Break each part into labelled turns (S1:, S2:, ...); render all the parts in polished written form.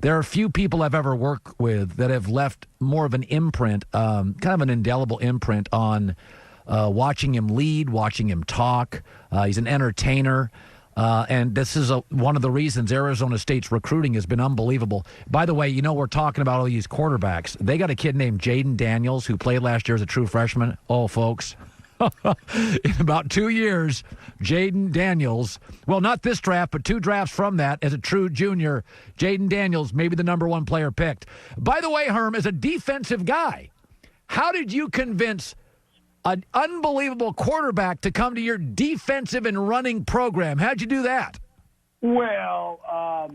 S1: There are few people I've ever worked with that have left more of an imprint, kind of an indelible imprint on watching him lead, watching him talk. He's an entertainer. And this is one of the reasons Arizona State's recruiting has been unbelievable. By the way, we're talking about all these quarterbacks. They got a kid named Jaden Daniels who played last year as a true freshman. Oh, folks. In about 2 years, Jaden Daniels, well, not this draft, but 2 drafts from that, as a true junior, Jaden Daniels, maybe the number 1 player picked. By the way, Herm, as a defensive guy, how did you convince an unbelievable quarterback to come to your defensive and running program? How'd you do that?
S2: Well,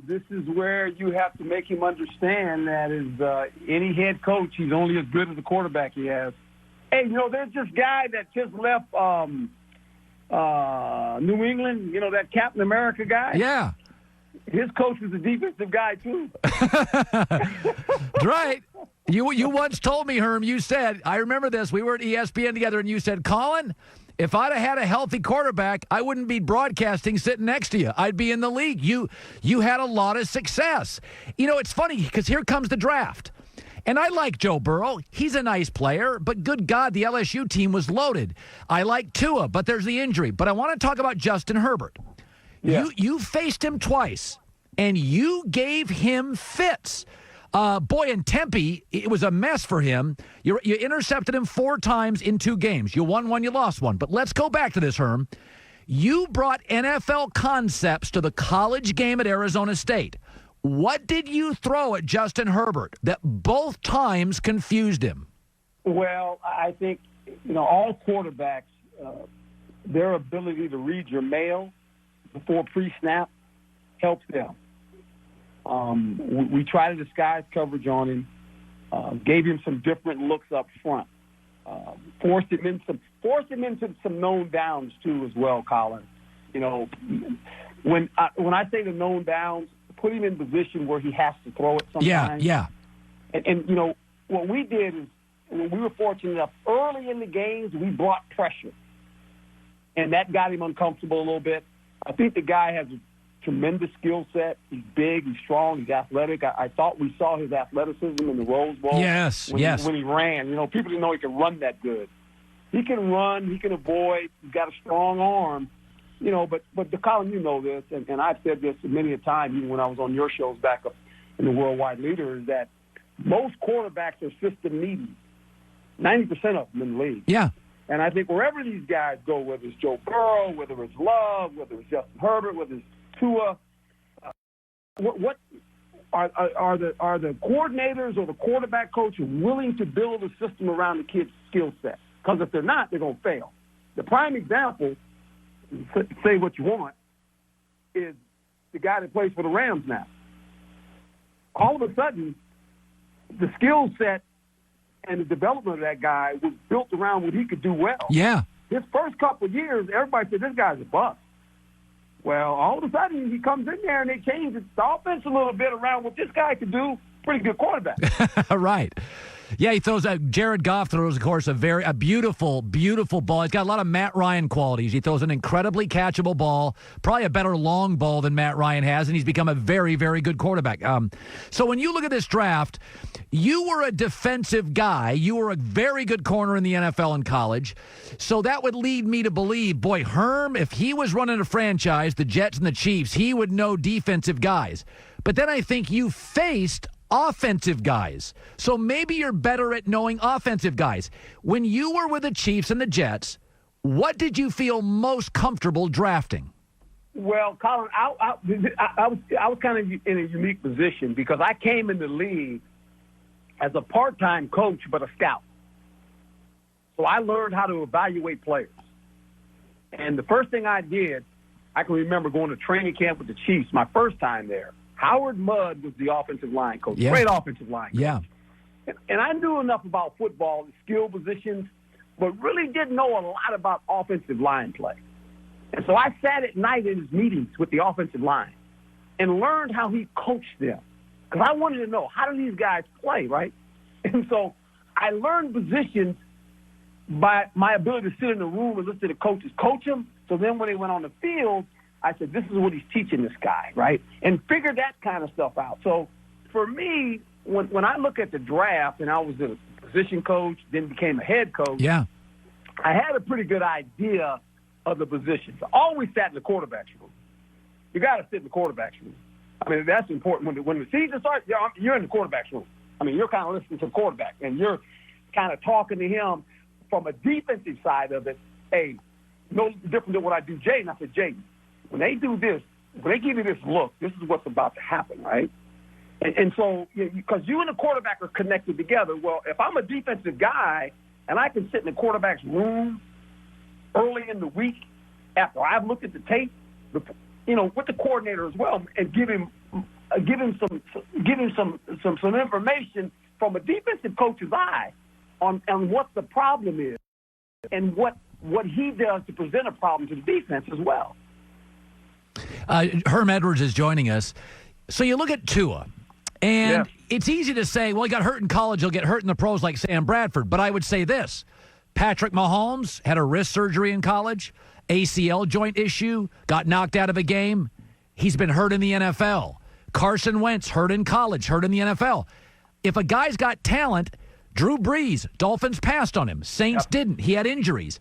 S2: this is where you have to make him understand that as any head coach, he's only as good as the quarterback he has. Hey, there's this guy that just left New England, that Captain America guy.
S1: Yeah.
S2: His coach was a defensive guy, too.
S1: That's right. You once told me, Herm, you said, I remember this, we were at ESPN together, and you said, Colin, if I'd have had a healthy quarterback, I wouldn't be broadcasting sitting next to you. I'd be in the league. You had a lot of success. It's funny because here comes the draft. And I like Joe Burrow. He's a nice player, but good God, the LSU team was loaded. I like Tua, but there's the injury. But I want to talk about Justin Herbert. Yeah. You faced him twice, and you gave him fits. Boy, in Tempe, it was a mess for him. You intercepted him 4 times in 2 games. You won 1, you lost 1. But let's go back to this, Herm. You brought NFL concepts to the college game at Arizona State. What did you throw at Justin Herbert that both times confused him?
S2: Well, I think, all quarterbacks, their ability to read your mail before pre-snap helps them. We tried to disguise coverage on him, gave him some different looks up front, forced him into some known downs too as well, Colin. When I say the known downs, put him in position where he has to throw it sometimes.
S1: Yeah.
S2: And what we did is, when we were fortunate enough, early in the games, we brought pressure. And that got him uncomfortable a little bit. I think the guy has a tremendous skill set. He's big, he's strong, he's athletic. I thought we saw his athleticism in the Rose Bowl.
S1: Yes.
S2: When he ran. People didn't know he could run that good. He can run, he can avoid, he's got a strong arm. But Colin, this, and I've said this many a time, even when I was on your shows back up in the Worldwide Leader, is that most quarterbacks are system needy. 90% of them in the league.
S1: Yeah.
S2: And I think wherever these guys go, whether it's Joe Burrow, whether it's Love, whether it's Justin Herbert, whether it's Tua, what are the coordinators or the quarterback coach willing to build a system around the kid's skill set? Because if they're not, they're going to fail. The prime example, say what you want, is the guy that plays for the Rams now. All of a sudden, the skill set and the development of that guy was built around what he could do well.
S1: Yeah.
S2: His first couple of years, everybody said, this guy's a bust. Well, all of a sudden, he comes in there and they change the offense a little bit around what this guy could do. Pretty good quarterback.
S1: Right. Yeah, he throws Jared Goff throws, of course, a beautiful, beautiful ball. He's got a lot of Matt Ryan qualities. He throws an incredibly catchable ball, probably a better long ball than Matt Ryan has, and he's become a very, very good quarterback. So when you look at this draft, you were a defensive guy. You were a very good corner in the NFL and college. So that would lead me to believe, boy, Herm, if he was running a franchise, the Jets and the Chiefs, he would know defensive guys. But then I think you faced offensive guys. So maybe you're better at knowing offensive guys. When you were with the Chiefs and the Jets, what did you feel most comfortable drafting?
S2: Well, Colin, I was kind of in a unique position because I came in the league as a part-time coach but a scout. So I learned how to evaluate players. And the first thing I did, I can remember going to training camp with the Chiefs my first time there. Howard Mudd was the offensive line coach, great offensive line coach.
S1: Yeah.
S2: And I knew enough about football, the skill positions, but really didn't know a lot about offensive line play. And so I sat at night in his meetings with the offensive line and learned how he coached them because I wanted to know, how do these guys play, right? And so I learned positions by my ability to sit in the room and listen to the coaches coach them. So then when they went on the field, I said, this is what he's teaching this guy, right? And figure that kind of stuff out. So for me, when I look at the draft, and I was a position coach, then became a head coach,
S1: yeah,
S2: I had a pretty good idea of the positions. I always sat in the quarterback's room. You got to sit in the quarterback's room. I mean, that's important. When the season starts, you're in the quarterback's room. I mean, you're kind of listening to the quarterback, and you're kind of talking to him from a defensive side of it. Hey, no different than what I do, Jaden. I said, Jaden, when they do this, when they give you this look, this is what's about to happen, right? And so, because you and the quarterback are connected together, well, if I'm a defensive guy and I can sit in the quarterback's room early in the week after I've looked at the tape, with the coordinator as well, and give him some information from a defensive coach's eye on what the problem is and what he does to present a problem to the defense as well.
S1: Herm Edwards is joining us. So you look at Tua, and it's easy to say, well, he got hurt in college, he'll get hurt in the pros like Sam Bradford. But I would say this. Patrick Mahomes had a wrist surgery in college, ACL joint issue, got knocked out of a game. He's been hurt in the NFL. Carson Wentz, hurt in college, hurt in the NFL. If a guy's got talent, Drew Brees, Dolphins passed on him. Saints didn't. He had injuries.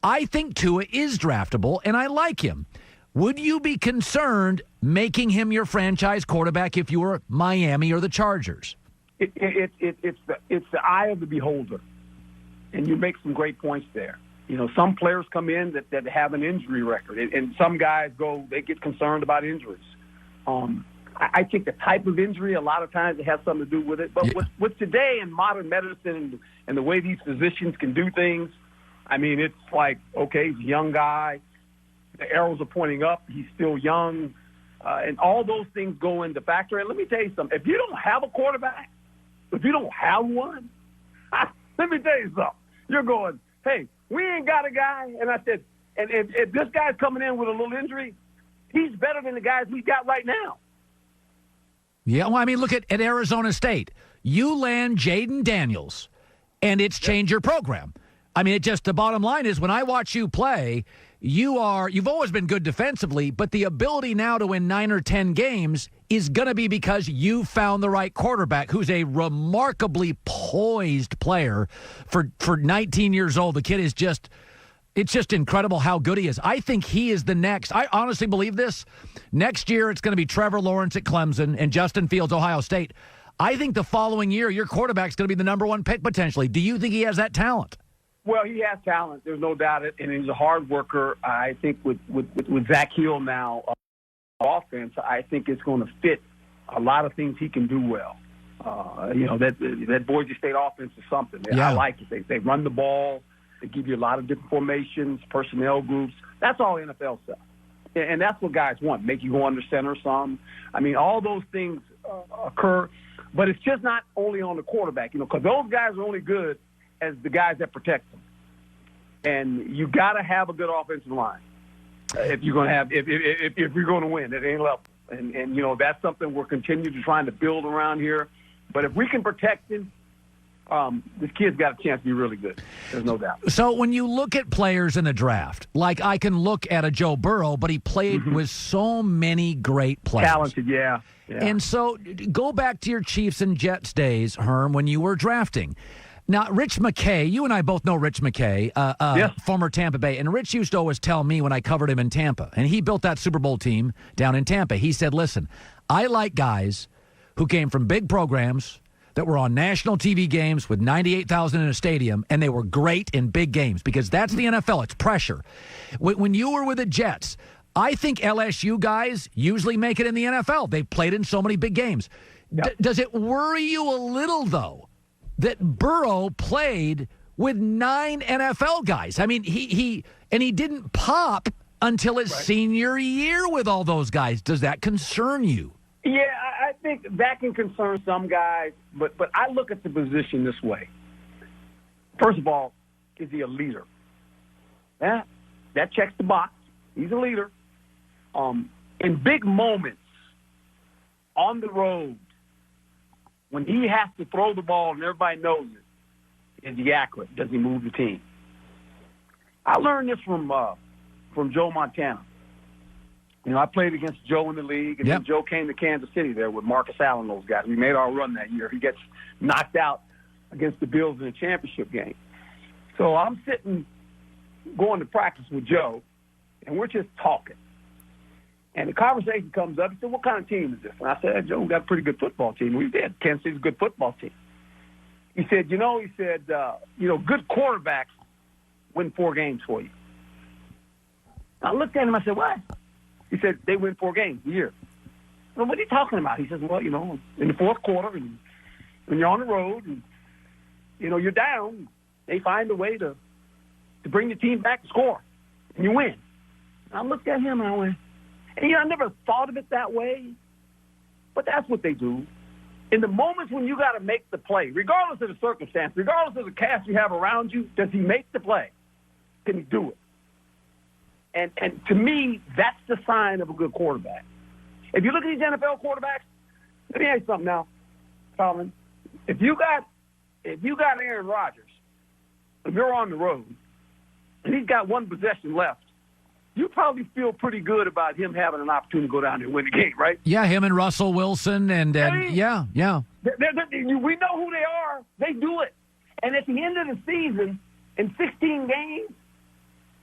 S1: I think Tua is draftable, and I like him. Would you be concerned making him your franchise quarterback if you were Miami or the Chargers?
S2: It's the eye of the beholder, and you make some great points there. Some players come in that have an injury record, and some guys they get concerned about injuries. I think the type of injury, a lot of times it has something to do with it. But with today in modern medicine and the way these physicians can do things, I mean, it's like, okay, he's a young guy. The arrows are pointing up. He's still young. And all those things go into factor. And let me tell you something. If you don't have a quarterback, if you don't have one, let me tell you something. You're going, hey, we ain't got a guy. And I said, and if this guy's coming in with a little injury, he's better than the guys we got right now.
S1: Yeah, well, I mean, look at Arizona State. You land Jaden Daniels, and it's changed your program. I mean, the bottom line is when I watch you play, you've always been good defensively, but the ability now to win 9 or 10 games is going to be because you found the right quarterback who's a remarkably poised player for 19 years old. The kid is it's just incredible how good he is. I think he is the next. I honestly believe this. Next year, it's going to be Trevor Lawrence at Clemson and Justin Fields, Ohio State. I think the following year, your quarterback's going to be the number one pick potentially. Do you think he has that talent?
S2: Well, he has talent. There's no doubt it, and he's a hard worker. I think with Zach Hill now, offense, I think it's going to fit a lot of things he can do well. That Boise State offense is something.
S1: Yeah.
S2: I like it. They run the ball. They give you a lot of different formations, personnel groups. That's all NFL stuff. And that's what guys want, make you go under center some. I mean, all those things occur, but it's just not only on the quarterback, because those guys are only good as the guys that protect them. And you got to have a good offensive line if you're going to have if you're going to win at any level. And that's something we're continuing to trying to build around here. But if we can protect him, this kid's got a chance to be really good. There's no doubt.
S1: So when you look at players in the draft, like I can look at a Joe Burrow, but he played with so many great players.
S2: Talented, yeah.
S1: And so go back to your Chiefs and Jets days, Herm, when you were drafting. Now, Rich McKay, you and I both know Rich McKay, former Tampa Bay. And Rich used to always tell me when I covered him in Tampa, and he built that Super Bowl team down in Tampa. He said, listen, I like guys who came from big programs that were on national TV games with 98,000 in a stadium, and they were great in big games because that's the NFL. It's pressure. When you were with the Jets, I think LSU guys usually make it in the NFL. They played in so many big games.
S2: Yep.
S1: Does it worry you a little, though, that Burrow played with 9 NFL guys? I mean, he didn't pop until his senior year with all those guys. Does that concern you?
S2: Yeah, I think that can concern some guys, but I look at the position this way. First of all, is he a leader? That checks the box. He's a leader. In big moments, on the road, when he has to throw the ball and everybody knows it, is he accurate? Does he move the team? I learned this from Joe Montana. I played against Joe in the league, and then Joe came to Kansas City there with Marcus Allen, those guys. We made our run that year. He gets knocked out against the Bills in the championship game. So I'm sitting, going to practice with Joe, and we're just talking. And the conversation comes up. He said, what kind of team is this? And I said, Joe, we got a pretty good football team. We did. Kansas City's a good football team. He said, good quarterbacks win 4 games for you. I looked at him. I said, what? He said, they win 4 games a year. Well, what are you talking about? He says, well, in the fourth quarter, and when you're on the road, and, you're down, they find a way to bring the team back to score, and you win. And I looked at him, and I went, and, I never thought of it that way, but that's what they do. In the moments when you got to make the play, regardless of the circumstance, regardless of the cast you have around you, does he make the play? Can he do it? And to me, that's the sign of a good quarterback. If you look at these NFL quarterbacks, let me ask you something now, Colin. If you got Aaron Rodgers, if you're on the road, and he's got 1 possession left, you probably feel pretty good about him having an opportunity to go down there and win the game, right?
S1: Yeah, him and Russell Wilson, and yeah.
S2: We know who they are. They do it. And at the end of the season, in 16 games,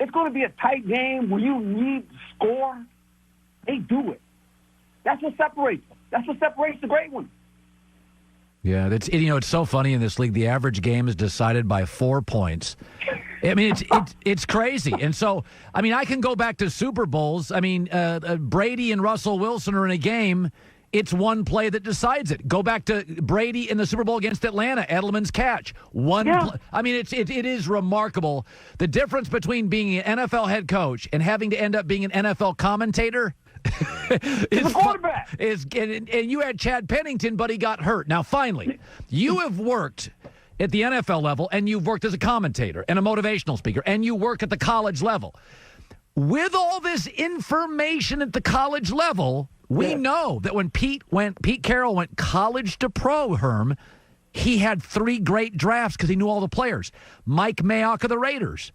S2: it's going to be a tight game where you need to score. They do it. That's what separates them. That's what separates the great ones.
S1: Yeah, it's so funny in this league. The average game is decided by 4 points. I mean, it's crazy. And so, I mean, I can go back to Super Bowls. I mean, Brady and Russell Wilson are in a game. It's one play that decides it. Go back to Brady in the Super Bowl against Atlanta, Edelman's catch. Play. I mean, it is remarkable. The difference between being an NFL head coach and having to end up being an NFL commentator
S2: is a quarterback.
S1: And you had Chad Pennington, but he got hurt. Now, finally, you have worked at the NFL level, and you've worked as a commentator and a motivational speaker, and you work at the college level. With all this information at the college level, we know that when Pete Carroll went college to pro, Herm, he had 3 great drafts because he knew all the players. Mike Mayock of the Raiders.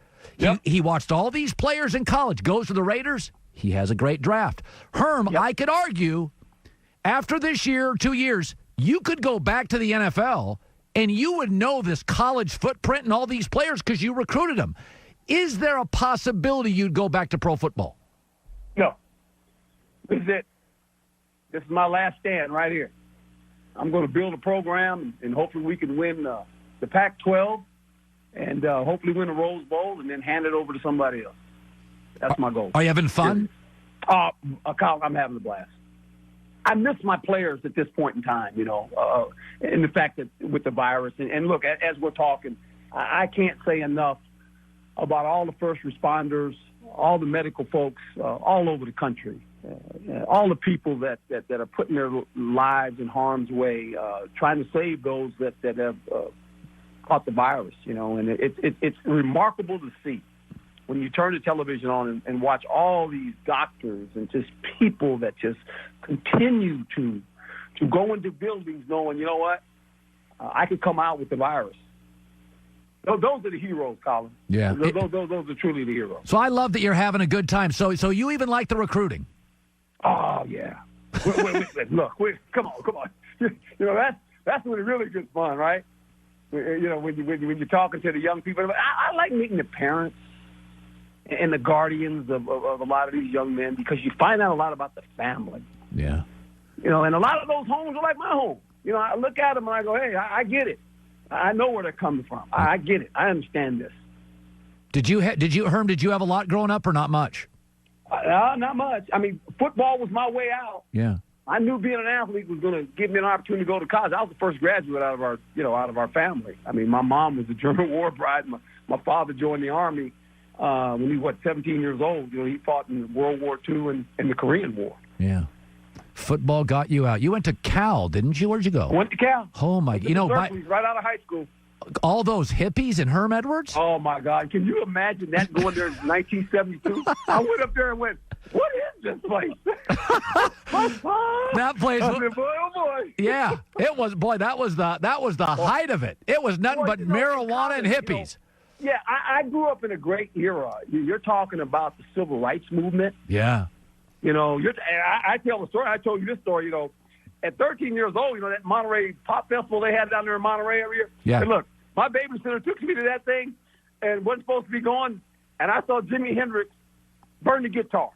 S1: He watched all these players in college, goes to the Raiders, he has a great draft. Herm, I could argue, after this year or 2 years, you could go back to the NFL and you would know this college footprint and all these players because you recruited them. Is there a possibility you'd go back to pro football?
S2: No. This is it. This is my last stand right here. I'm going to build a program, and hopefully we can win the Pac-12 and hopefully win a Rose Bowl and then hand it over to somebody else. That's my goal.
S1: Are you having fun?
S2: Colin, I'm having a blast. I miss my players at this point in time, and the fact that with the virus. And look, as we're talking, I can't say enough about all the first responders, all the medical folks all over the country, all the people that are putting their lives in harm's way, trying to save those that have caught the virus, and it's remarkable to see when you turn the television on and watch all these doctors and just people that just continue to go into buildings knowing, you know what, I could come out with the virus. Those are the heroes, Colin.
S1: Yeah.
S2: Those are truly the heroes.
S1: So I love that you're having a good time. So you even like the recruiting?
S2: Oh, yeah. Look, come on. That's when it really gets fun, right? When you're talking to the young people. I like meeting the parents and the guardians of a lot of these young men because you find out a lot about the family.
S1: Yeah.
S2: And a lot of those homes are like my home. I look at them and I go, hey, I get it. I know where they're coming from. I get it. I understand this.
S1: Herm, did you have a lot growing up or not much?
S2: Not much. I mean, football was my way out.
S1: Yeah.
S2: I knew being an athlete was going to give me an opportunity to go to college. I was the first graduate out of our family. I mean, my mom was a German war bride. My father joined the Army when he was 17 years old. He fought in World War II and the Korean War.
S1: Yeah. Football got you out. You went to Cal, didn't you? Where'd you go?
S2: Went to Cal.
S1: Oh, my God.
S2: Right out of high school.
S1: All those hippies and Herm Edwards?
S2: Oh, my God. Can you imagine that going there in 1972? I went up there and went, what is this place?
S1: That place.
S2: I said, boy, oh, boy.
S1: Yeah. It was, boy, that was the height of it. It was nothing but marijuana and hippies.
S2: Yeah, I grew up in a great era. You're talking about the civil rights movement.
S1: Yeah.
S2: You know, I tell the story. I told you this story. You know, at 13 years old, you know, that Monterey Pop Festival they had down there in Monterey every year.
S1: Yeah.
S2: And look, my babysitter took me to that thing and wasn't supposed to be going, and I saw Jimi Hendrix burn the guitar.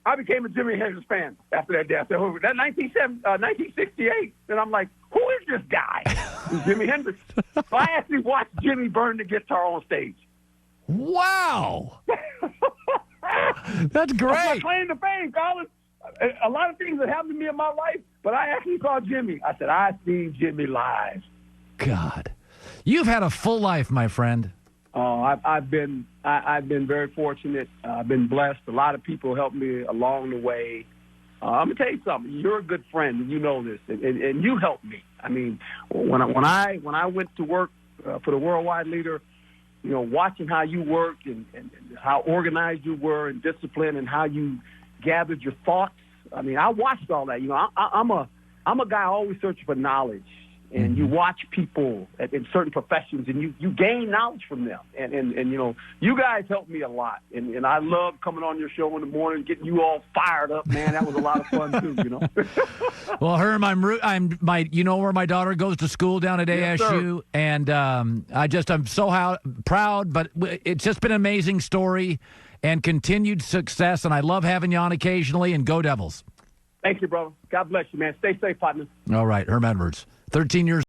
S2: I became a Jimi Hendrix fan after that day. I said, oh, that 1968. And I'm like, who is this guy? It's Jimi Hendrix. So I actually watched Jimmy burn the guitar on stage.
S1: Wow. That's great.
S2: That's my claim to fame, Colin. A lot of things that happened to me in my life, but I actually saw Jimmy. I said, I seen Jimmy live.
S1: God. You've had a full life, my friend.
S2: Oh, I've been very fortunate. I've been blessed. A lot of people helped me along the way. I'm gonna tell you something. You're a good friend, and you know this, and you helped me. I mean, when I went to work for the Worldwide Leader, you know, watching how you worked and how organized you were and disciplined and how you gathered your thoughts. I mean, I watched all that. You know, I'm a guy always searching for knowledge. And you watch people in certain professions, and you gain knowledge from them. And you know, you guys helped me a lot. And I love coming on your show in the morning, getting you all fired up, man. That was a lot of fun, too, you know.
S1: Well, Herm, you know where my daughter goes to school down at
S2: Yes,
S1: ASU.
S2: sir.
S1: And I'm so proud, but it's just been an amazing story and continued success. And I love having you on occasionally, and go Devils.
S2: Thank you, brother. God bless you, man. Stay safe, partner.
S1: All right, Herm Edwards, 13 years